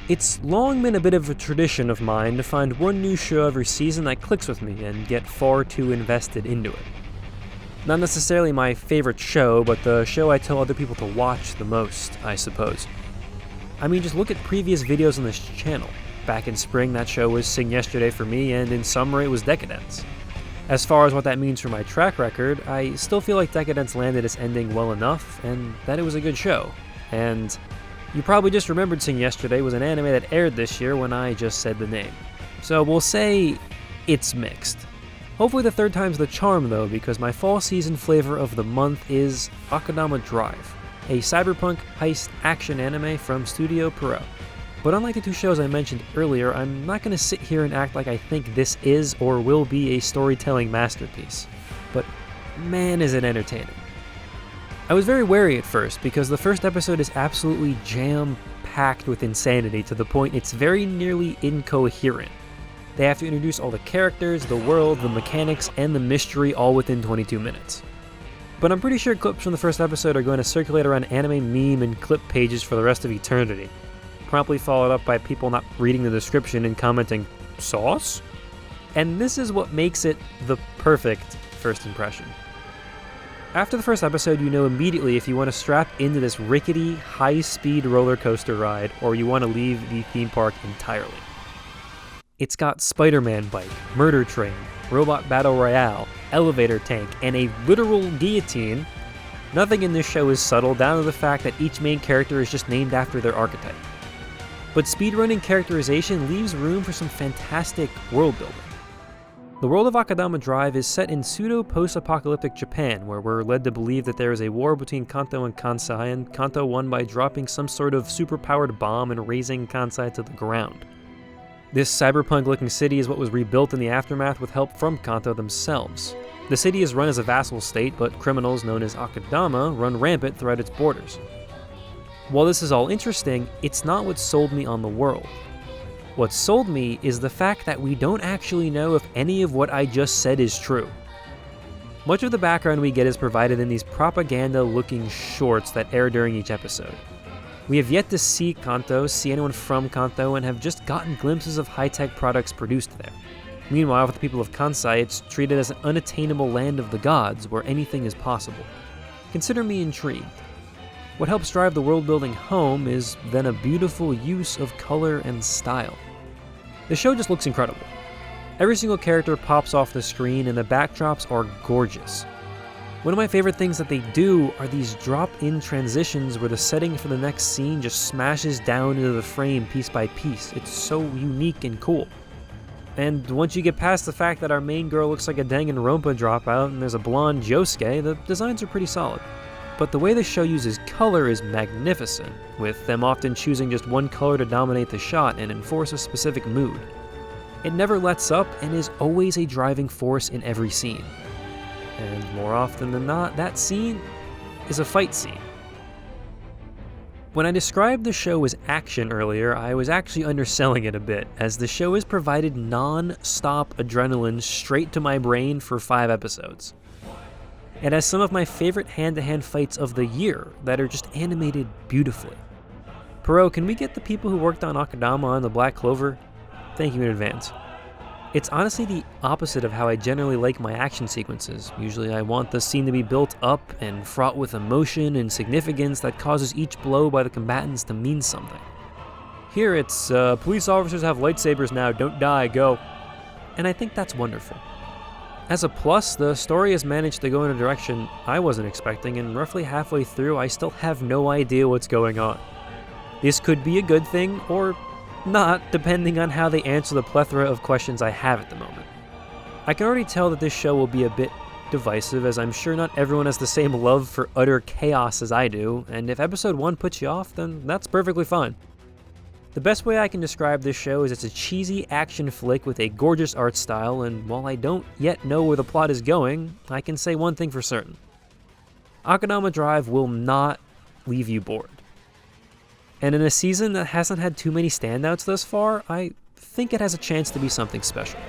It's long been a bit of a tradition of mine to find one new show every season that clicks with me and get far too invested into it. Not necessarily my favorite show, but the show I tell other people to watch the most, I suppose. I mean, just look at previous videos on this channel. Back in spring, that show was Sing Yesterday for me, and in summer it was Decadence. As far as what that means for my track record, I still feel like Decadence landed its ending well enough, and that it was a good show. And you probably just remembered Sing Yesterday was an anime that aired this year when I just said the name. So we'll say it's mixed. Hopefully the third time's the charm though, because my fall season flavor of the month is Akudama Drive, a cyberpunk heist action anime from Studio Pierrot. But unlike the two shows I mentioned earlier, I'm not going to sit here and act like I think this is or will be a storytelling masterpiece. But man, is it entertaining. I was very wary at first because the first episode is absolutely jam-packed with insanity to the point it's very nearly incoherent. They have to introduce all the characters, the world, the mechanics, and the mystery all within 22 minutes. But I'm pretty sure clips from the first episode are going to circulate around anime meme and clip pages for the rest of eternity, promptly followed up by people not reading the description and commenting, "Sauce?" And this is what makes it the perfect first impression. After the first episode, you know immediately if you want to strap into this rickety, high-speed roller coaster ride or you want to leave the theme park entirely. It's got Spider-Man bike, murder train, robot battle royale, elevator tank, and a literal guillotine. Nothing in this show is subtle, down to the fact that each main character is just named after their archetype. But speedrunning characterization leaves room for some fantastic world building. The world of Akudama Drive is set in pseudo-post-apocalyptic Japan, where we're led to believe that there is a war between Kanto and Kansai, and Kanto won by dropping some sort of super-powered bomb and razing Kansai to the ground. This cyberpunk-looking city is what was rebuilt in the aftermath with help from Kanto themselves. The city is run as a vassal state, but criminals known as Akudama run rampant throughout its borders. While this is all interesting, it's not what sold me on the world. What sold me is the fact that we don't actually know if any of what I just said is true. Much of the background we get is provided in these propaganda-looking shorts that air during each episode. We have yet to see Kanto, see anyone from Kanto, and have just gotten glimpses of high-tech products produced there. Meanwhile, for the people of Kansai, it's treated as an unattainable land of the gods where anything is possible. Consider me intrigued. What helps drive the world building home is then a beautiful use of color and style. The show just looks incredible. Every single character pops off the screen and the backdrops are gorgeous. One of my favorite things that they do are these drop-in transitions where the setting for the next scene just smashes down into the frame piece by piece. It's so unique and cool. And once you get past the fact that our main girl looks like a Danganronpa dropout and there's a blonde Josuke, the designs are pretty solid. But the way the show uses color is magnificent, with them often choosing just one color to dominate the shot and enforce a specific mood. It never lets up and is always a driving force in every scene. And more often than not, that scene is a fight scene. When I described the show as action earlier, I was actually underselling it a bit, as the show has provided non-stop adrenaline straight to my brain for 5 episodes. It has some of my favorite hand-to-hand fights of the year that are just animated beautifully. Pierrot, can we get the people who worked on Akudama on the Black Clover? Thank you in advance. It's honestly the opposite of how I generally like my action sequences. Usually I want the scene to be built up and fraught with emotion and significance that causes each blow by the combatants to mean something. Here it's, police officers have lightsabers now, don't die, go. And I think that's wonderful. As a plus, the story has managed to go in a direction I wasn't expecting, and roughly halfway through I still have no idea what's going on. This could be a good thing, or not, depending on how they answer the plethora of questions I have at the moment. I can already tell that this show will be a bit divisive, as I'm sure not everyone has the same love for utter chaos as I do, and if episode 1 puts you off, then that's perfectly fine. The best way I can describe this show is it's a cheesy action flick with a gorgeous art style, and while I don't yet know where the plot is going, I can say one thing for certain. Akudama Drive will not leave you bored. And in a season that hasn't had too many standouts thus far, I think it has a chance to be something special.